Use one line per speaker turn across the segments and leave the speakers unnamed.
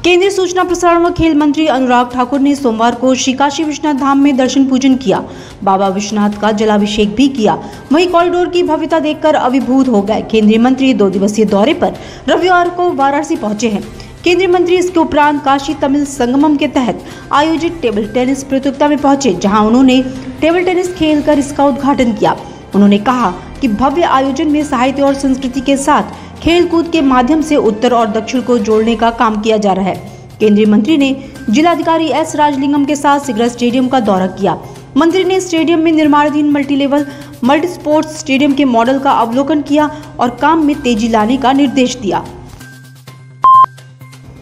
केंद्रीय सूचना प्रसारण व खेल मंत्री अनुराग ठाकुर ने सोमवार को श्री काशी विश्वनाथ धाम में दर्शन पूजन किया। बाबा विश्वनाथ का जलाभिषेक भी किया। वहीं कॉरिडोर की भव्यता देखकर अभिभूत हो गए। केंद्रीय मंत्री 2 दिवसीय दौरे पर रविवार को वाराणसी पहुंचे हैं। केंद्रीय मंत्री इसके उपरांत काशी तमिल संगमम के तहत आयोजित टेबल टेनिस प्रतियोगिता में पहुंचे, जहां उन्होंने टेबल टेनिस खेलकर इसका उद्घाटन किया। उन्होंने कहा कि भव्य आयोजन में साहित्य और संस्कृति के साथ खेल कूद के माध्यम से उत्तर और दक्षिण को जोड़ने का काम किया जा रहा है। केंद्रीय मंत्री ने जिलाधिकारी एस राजलिंगम के साथ सिगरा स्टेडियम का दौरा किया। मंत्री ने स्टेडियम में निर्माणाधीन मल्टीलेवल मल्टी स्पोर्ट्स स्टेडियम के मॉडल का अवलोकन किया और काम में तेजी लाने का निर्देश दिया।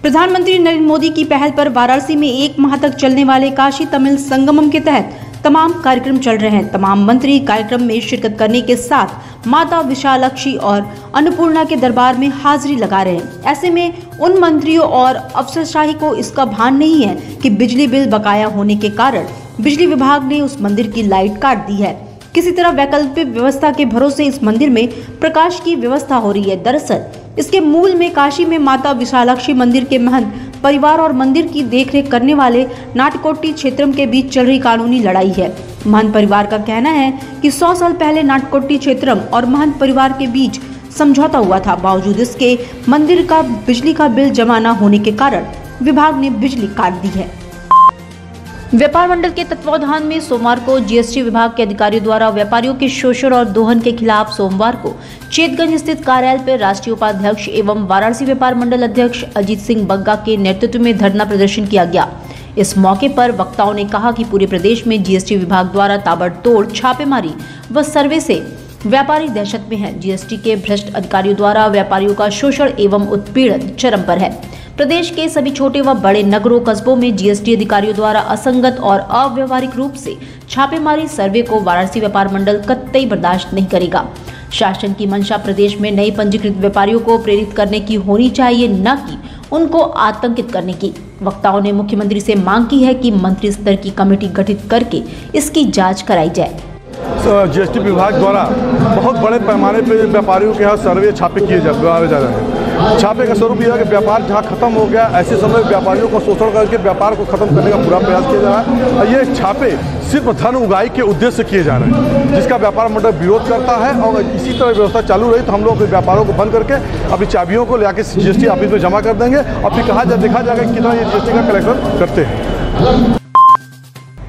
प्रधानमंत्री नरेंद्र मोदी की पहल पर वाराणसी में 1 माह तक चलने वाले काशी तमिल संगमम के तहत तमाम कार्यक्रम चल रहे हैं। तमाम मंत्री कार्यक्रम में शिरकत करने के साथ माता विशालाक्षी और अन्नपूर्णा के दरबार में हाजिरी लगा रहे हैं। ऐसे में उन मंत्रियों और अफसरशाही को इसका भान नहीं है कि बिजली बिल बकाया होने के कारण बिजली विभाग ने उस मंदिर की लाइट काट दी है। किसी तरह वैकल्पिक व्यवस्था के भरोसे इस मंदिर में प्रकाश की व्यवस्था हो रही है। दरअसल इसके मूल में काशी में माता विशालाक्षी मंदिर के महंत परिवार और मंदिर की देखरेख करने वाले नाटकोटी क्षेत्रम के बीच चल रही कानूनी लड़ाई है। महंत परिवार का कहना है कि 100 साल पहले नाटकोटी क्षेत्रम और महंत परिवार के बीच समझौता हुआ था। बावजूद इसके मंदिर का बिजली का बिल जमा न होने के कारण विभाग ने बिजली काट दी है। व्यापार मंडल के तत्वावधान में सोमवार को जीएसटी विभाग के अधिकारियों द्वारा व्यापारियों के शोषण और दोहन के खिलाफ सोमवार को चेतगंज स्थित कार्यालय पर राष्ट्रीय उपाध्यक्ष एवं वाराणसी व्यापार मंडल अध्यक्ष अजीत सिंह बग्गा के नेतृत्व में धरना प्रदर्शन किया गया। इस मौके पर वक्ताओं ने कहा कि पूरे प्रदेश में जीएसटी विभाग द्वारा ताबड़तोड़ छापेमारी व सर्वे से व्यापारी दहशत में है। जीएसटी के भ्रष्ट अधिकारियों द्वारा व्यापारियों का शोषण एवं उत्पीड़न चरम पर है। प्रदेश के सभी छोटे व बड़े नगरों कस्बों में जीएसटी अधिकारियों द्वारा असंगत और अव्यवहारिक रूप से छापेमारी सर्वे को वाराणसी व्यापार मंडल कतई बर्दाश्त नहीं करेगा। शासन की मंशा प्रदेश में नए पंजीकृत व्यापारियों को प्रेरित करने की होनी चाहिए, न कि उनको आतंकित करने की। वक्ताओं ने मुख्यमंत्री से मांग की है कि मंत्री स्तर की कमेटी गठित करके इसकी जाँच कराई जाए।
जीएसटी विभाग द्वारा बहुत बड़े पैमाने पर व्यापारियों के यहाँ सर्वे छापे किए जा रहे हैं। छापे का स्वरूप यह है कि व्यापार जहाँ खत्म हो गया, ऐसे समय व्यापारियों को शोषण करके व्यापार को खत्म करने का पूरा प्रयास किया जा रहा है। और ये छापे सिर्फ धन उगाही के उद्देश्य से किए जा रहे हैं, जिसका व्यापार मंडल विरोध करता है। और इसी तरह व्यवस्था चालू रही तो हम लोग व्यापारों को बंद करके अपनी चाबियों को लेकर जीएसटी ऑफिस में जमा कर देंगे और फिर देखा जाएगा कितना ये जीएसटी का कलेक्शन करते हैं।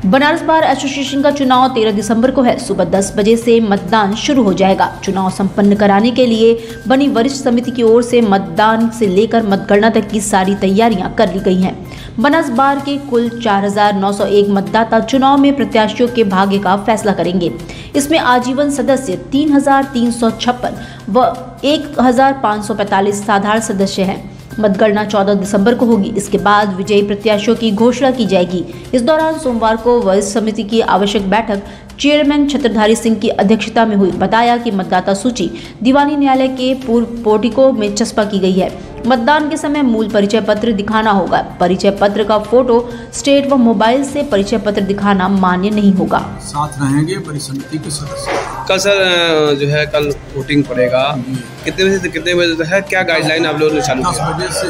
बनारस बार एसोसिएशन का चुनाव 13 दिसंबर को है। सुबह 10 बजे से मतदान शुरू हो जाएगा। चुनाव संपन्न कराने के लिए बनी वरिष्ठ समिति की ओर से मतदान से लेकर मतगणना तक की सारी तैयारियां कर ली गई हैं। बनारस बार के कुल 4,901 मतदाता चुनाव में प्रत्याशियों के भाग्य का फैसला करेंगे। इसमें आजीवन सदस्य 3,356 व 1,545 साधारण सदस्य हैं। मतगणना 14 दिसंबर को होगी। इसके बाद विजयी प्रत्याशियों की घोषणा की जाएगी। इस दौरान सोमवार को वरिष्ठ समिति की आवश्यक बैठक चेयरमैन छत्रधारी सिंह की अध्यक्षता में हुई। बताया कि मतदाता सूची दीवानी न्यायालय के पूर्व पोर्टिको में चस्पा की गई है। मतदान के समय मूल परिचय पत्र दिखाना होगा। परिचय पत्र का फोटो स्टेट व मोबाइल से परिचय पत्र दिखाना मान्य नहीं होगा।
साथ रहेंगे परिसमिति के सदस्य।
कल सर जो है कल वोटिंग पड़ेगा, कितने बजे से कितने बजे तक है, क्या गाइडलाइन आप लोगों ने चालू किया?
10 बजे से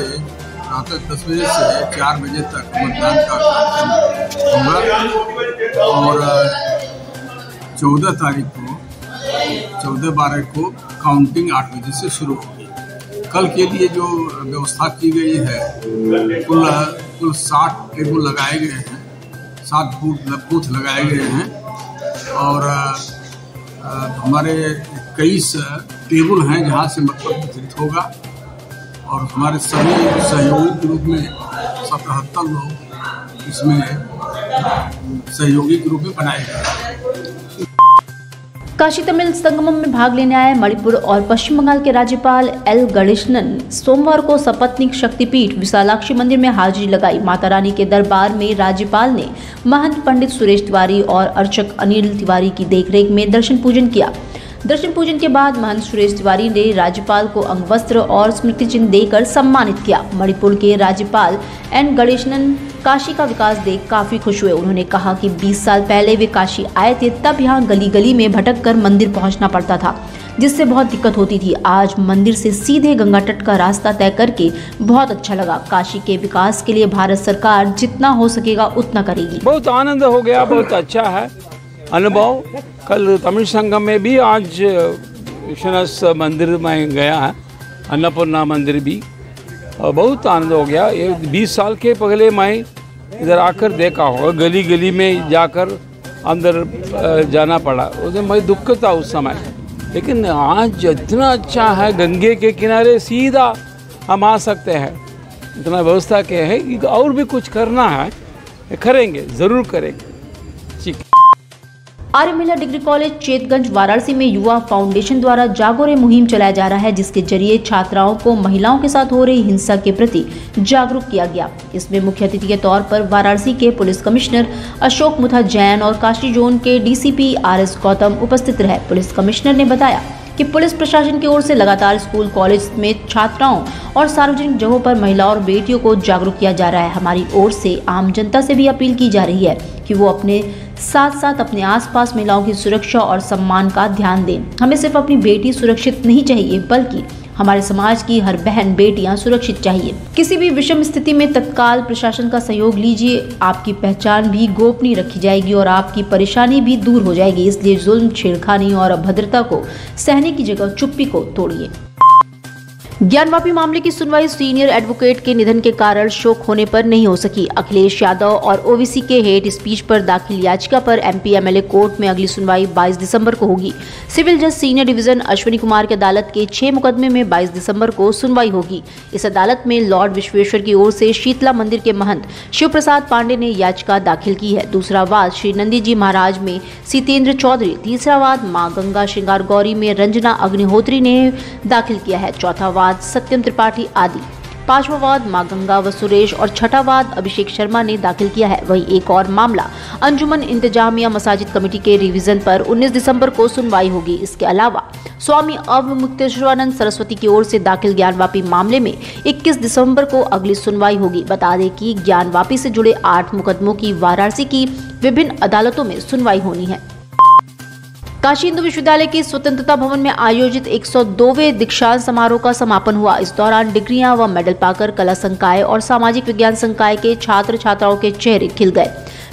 रात 10 बजे से 4 बजे तक मतदान का कार्यक्रम होगा और 14 तारीख को 14-12 को काउंटिंग 8 बजे से शुरू होगी। कल के लिए जो व्यवस्था की गई है, कुल 60 टेबल लगाए गए हैं, 7 बूथ लगाए गए हैं और हमारे 21 टेबल हैं जहां से मतदान वितरित होगा और हमारे सभी सहयोगी के रूप में 77 लोग इसमें सहयोगी के रूप में बनाए गए।
काशी तमिल संगमम में भाग लेने आए मणिपुर और पश्चिम बंगाल के राज्यपाल एल गणेशनन सोमवार को सपत्निक शक्तिपीठ विशालाक्षी मंदिर में हाजिरी लगाई। माता रानी के दरबार में राज्यपाल ने महंत पंडित सुरेश तिवारी और अर्चक अनिल तिवारी की देखरेख में दर्शन पूजन किया। दर्शन पूजन के बाद महंत सुरेश तिवारी ने राज्यपाल को अंगवस्त्र और स्मृति चिन्ह देकर सम्मानित किया। मणिपुर के राज्यपाल एन गणेशनन काशी का विकास देख काफी खुश हुए। उन्होंने कहा कि 20 साल पहले वे काशी आए थे, तब यहाँ गली गली में भटक कर मंदिर पहुँचना पड़ता था, जिससे बहुत दिक्कत होती थी। आज मंदिर से सीधे गंगा तट का रास्ता तय करके बहुत अच्छा लगा। काशी के विकास के लिए भारत सरकार जितना हो सकेगा उतना करेगी।
बहुत आनंद हो गया, बहुत अच्छा है अनुभव। कल तमिल संगम में भी आज विश्वनाथ मंदिर में गया है, अन्नपूर्णा मंदिर भी, और बहुत आनंद हो गया। ये 20 साल के पहले मैं इधर आकर देखा होगा, गली गली में जाकर अंदर जाना पड़ा, उसे मैं दुख था उस समय। लेकिन आज इतना अच्छा है, गंगे के किनारे सीधा हम आ सकते हैं, इतना व्यवस्था के है कि और भी कुछ करना है, करेंगे, ज़रूर करेंगे। ठीक।
आर्य महिला डिग्री कॉलेज चेतगंज वाराणसी में युवा फाउंडेशन द्वारा जागो रे मुहिम चलाया जा रहा है, जिसके जरिए छात्राओं को महिलाओं के साथ हो रही हिंसा के प्रति जागरूक किया गया। इसमें मुख्य अतिथि के तौर पर वाराणसी के पुलिस कमिश्नर अशोक मुथा जैन और काशी जोन के डीसीपी RS गौतम उपस्थित रहे। पुलिस कमिश्नर ने बताया कि पुलिस प्रशासन की ओर से लगातार स्कूल कॉलेज में छात्राओं और सार्वजनिक जगहों पर महिलाओं और बेटियों को जागरूक किया जा रहा है। हमारी ओर से आम जनता से भी अपील की जा रही है कि वो अपने साथ साथ अपने आसपास महिलाओं की सुरक्षा और सम्मान का ध्यान दें। हमें सिर्फ अपनी बेटी सुरक्षित नहीं चाहिए, बल्कि हमारे समाज की हर बहन बेटियां सुरक्षित चाहिए। किसी भी विषम स्थिति में तत्काल प्रशासन का सहयोग लीजिए। आपकी पहचान भी गोपनीय रखी जाएगी और आपकी परेशानी भी दूर हो जाएगी। इसलिए जुल्म, छेड़खानी और अभद्रता को सहने की जगह चुप्पी को तोड़िए। ज्ञानवापी मामले की सुनवाई सीनियर एडवोकेट के निधन के कारण शोक होने पर नहीं हो सकी। अखिलेश यादव और ओवीसी के हेट स्पीच पर दाखिल याचिका पर MP MLA कोर्ट में अगली सुनवाई 22 दिसंबर को होगी। सिविल जज सीनियर डिवीजन अश्विनी कुमार की अदालत के 6 मुकदमे में 22 दिसंबर को सुनवाई होगी। इस अदालत में लॉर्ड विश्वेश्वर की ओर से शीतला मंदिर के महंत शिव प्रसाद पांडे ने याचिका दाखिल की है। दूसरा वाद श्री नंदी जी महाराज में सीतेंद्र चौधरी, तीसरा वाद मां गंगा श्रृंगार गौरी में रंजना अग्निहोत्री ने दाखिल किया है। चौथा वाद सत्यम त्रिपाठी आदि, पांचवा वाद मां गंगा व सुरेश और छठा वाद अभिषेक शर्मा ने दाखिल किया है। वहीं एक और मामला अंजुमन इंतजामिया मसाजिद कमेटी के रिवीजन पर 19 दिसंबर को सुनवाई होगी। इसके अलावा स्वामी अवमुक्तेश्वरानंद सरस्वती की ओर से दाखिल ज्ञानवापी मामले में 21 दिसंबर को अगली सुनवाई होगी। बता दें कि ज्ञानवापी से जुड़े 8 मुकदमों की वाराणसी की विभिन्न अदालतों में सुनवाई होनी है। काशी हिंदू विश्वविद्यालय के स्वतंत्रता भवन में आयोजित 102वें दीक्षांत समारोह का समापन हुआ। इस दौरान डिग्रियां व मेडल पाकर कला संकाय और सामाजिक विज्ञान संकाय के छात्र छात्राओं के चेहरे खिल गए।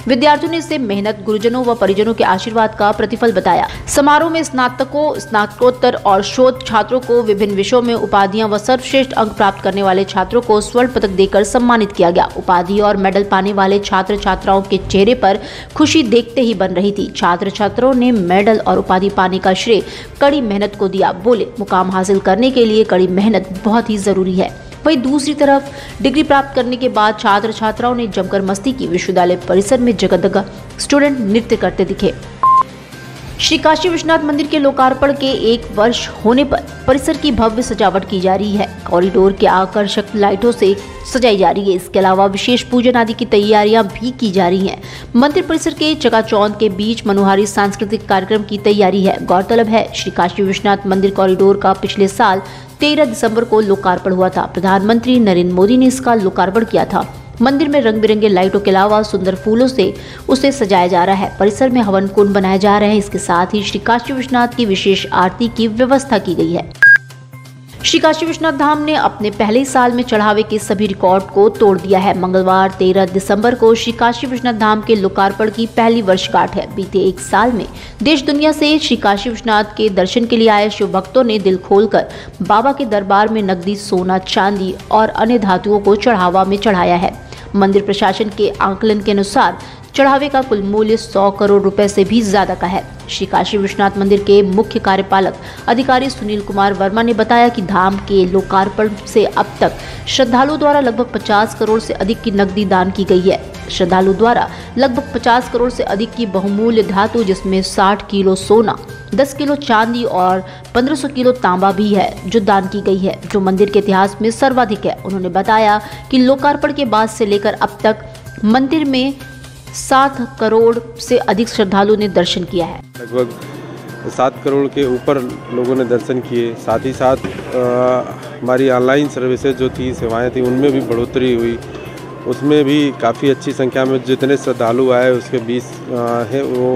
विद्यार्थियों ने इसे मेहनत, गुरुजनों व परिजनों के आशीर्वाद का प्रतिफल बताया। समारोह में स्नातकों, स्नातकोत्तर और शोध छात्रों को विभिन्न विषयों में उपाधियां व सर्वश्रेष्ठ अंक प्राप्त करने वाले छात्रों को स्वर्ण पदक देकर सम्मानित किया गया। उपाधि और मेडल पाने वाले छात्र छात्राओं के चेहरे पर खुशी देखते ही बन रही थी। छात्र छात्राओं ने मेडल और उपाधि पाने का श्रेय कड़ी मेहनत को दिया। बोले, मुकाम हासिल करने के लिए कड़ी मेहनत बहुत ही जरूरी है। वहीं दूसरी तरफ डिग्री प्राप्त करने के बाद छात्र छात्राओं ने जमकर मस्ती की। विश्वविद्यालय परिसर में जगह स्टूडेंट नृत्य करते दिखे। श्री काशी विश्वनाथ मंदिर के लोकार्पण के 1 वर्ष होने पर परिसर की भव्य सजावट की जा रही है। कॉरिडोर के आकर्षक लाइटों से सजाई जा रही है। इसके अलावा विशेष पूजन आदि की तैयारियां भी की जा रही हैं। मंदिर परिसर के चकाचौंध के बीच मनोहारी सांस्कृतिक कार्यक्रम की तैयारी है। गौरतलब है, श्री काशी विश्वनाथ मंदिर कॉरिडोर का पिछले साल 13 दिसंबर को लोकार्पण हुआ था। प्रधानमंत्री नरेंद्र मोदी ने इसका लोकार्पण किया था। मंदिर में रंग बिरंगे लाइटों के अलावा सुंदर फूलों से उसे सजाया जा रहा है। परिसर में हवन कुंड बनाए जा रहे हैं। इसके साथ ही श्री काशी विश्वनाथ की विशेष आरती की व्यवस्था की गई है। श्री काशी विश्वनाथ धाम ने अपने पहले साल में चढ़ावे के सभी रिकॉर्ड को तोड़ दिया है। मंगलवार 13 दिसंबर को श्री काशी विश्वनाथ धाम के लोकार्पण की पहली वर्षगांठ है। बीते 1 साल में देश दुनिया से श्री काशी विश्वनाथ के दर्शन के लिए आए शिव भक्तों ने दिल खोलकर बाबा के दरबार में नकदी, सोना, चांदी और अन्य धातुओं को चढ़ावा में चढ़ाया है। मंदिर प्रशासन के आकलन के अनुसार चढ़ावे का कुल मूल्य 100 करोड़ रुपए से भी ज्यादा का है। श्री काशी विश्वनाथ मंदिर के मुख्य कार्यपालक अधिकारी सुनील कुमार वर्मा ने बताया कि धाम के लोकार्पण से अब तक श्रद्धालुओं द्वारा लगभग 50 करोड़ से अधिक की नकदी दान की गई है। श्रद्धालु द्वारा लगभग 50 करोड़ से अधिक की बहुमूल्य धातु, जिसमें 60 किलो सोना, 10 किलो चांदी और 1500 किलो तांबा भी है, जो दान की गई है, जो मंदिर के इतिहास में सर्वाधिक है। उन्होंने बताया कि लोकार्पण के बाद से लेकर अब तक मंदिर में 7 करोड़ से अधिक श्रद्धालुओं ने दर्शन किया है।
लगभग 7 करोड़ के ऊपर लोगों ने दर्शन किए। साथ ही साथ हमारी ऑनलाइन सर्विसेज जो थी, सेवाएं थी, उनमें भी बढ़ोतरी हुई। उसमें भी काफ़ी अच्छी संख्या में जितने श्रद्धालु आए उसके 20 हैं, वो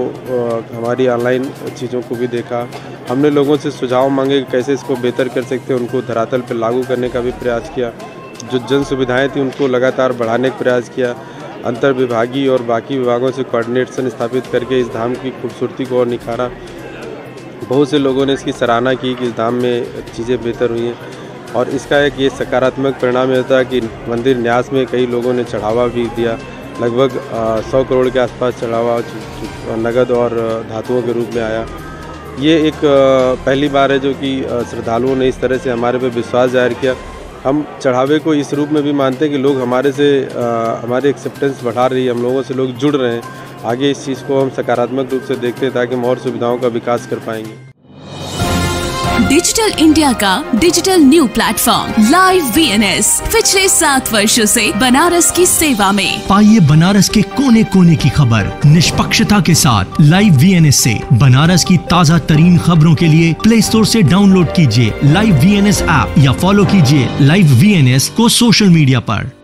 हमारी ऑनलाइन चीज़ों को भी देखा हमने लोगों से सुझाव मांगे कि कैसे इसको बेहतर कर सकते हैं, उनको धरातल पर लागू करने का भी प्रयास किया। जो जन सुविधाएँ थी उनको लगातार बढ़ाने का प्रयास किया। अंतर विभागीय और बाकी विभागों से कोऑर्डिनेशन स्थापित करके इस धाम की खूबसूरती को और निखारा। बहुत से लोगों ने इसकी सराहना की कि इस धाम में चीज़ें बेहतर हुई हैं और इसका एक ये सकारात्मक परिणाम होता है कि मंदिर न्यास में कई लोगों ने चढ़ावा भी दिया। लगभग 100 करोड़ के आसपास चढ़ावा नगद और धातुओं के रूप में आया। ये एक पहली बार है जो कि श्रद्धालुओं ने इस तरह से हमारे पे विश्वास जाहिर किया। हम चढ़ावे को इस रूप में भी मानते हैं कि लोग हमारे से हमारी एक्सेप्टेंस बढ़ा रही है, हम लोगों से लोग जुड़ रहे हैं। आगे इस चीज़ को हम सकारात्मक रूप से देखते हैं ताकि हम और सुविधाओं का विकास कर पाएंगे।
डिजिटल इंडिया का digital new platform live VNS पिछले 7 वर्षों से बनारस की सेवा में।
पाइए बनारस के कोने कोने की खबर निष्पक्षता के साथ। लाइव VNS से बनारस की ताज़ा तरीन खबरों के लिए प्ले स्टोर से डाउनलोड कीजिए लाइव VNS ऐप या फॉलो कीजिए लाइव VNS को सोशल मीडिया पर।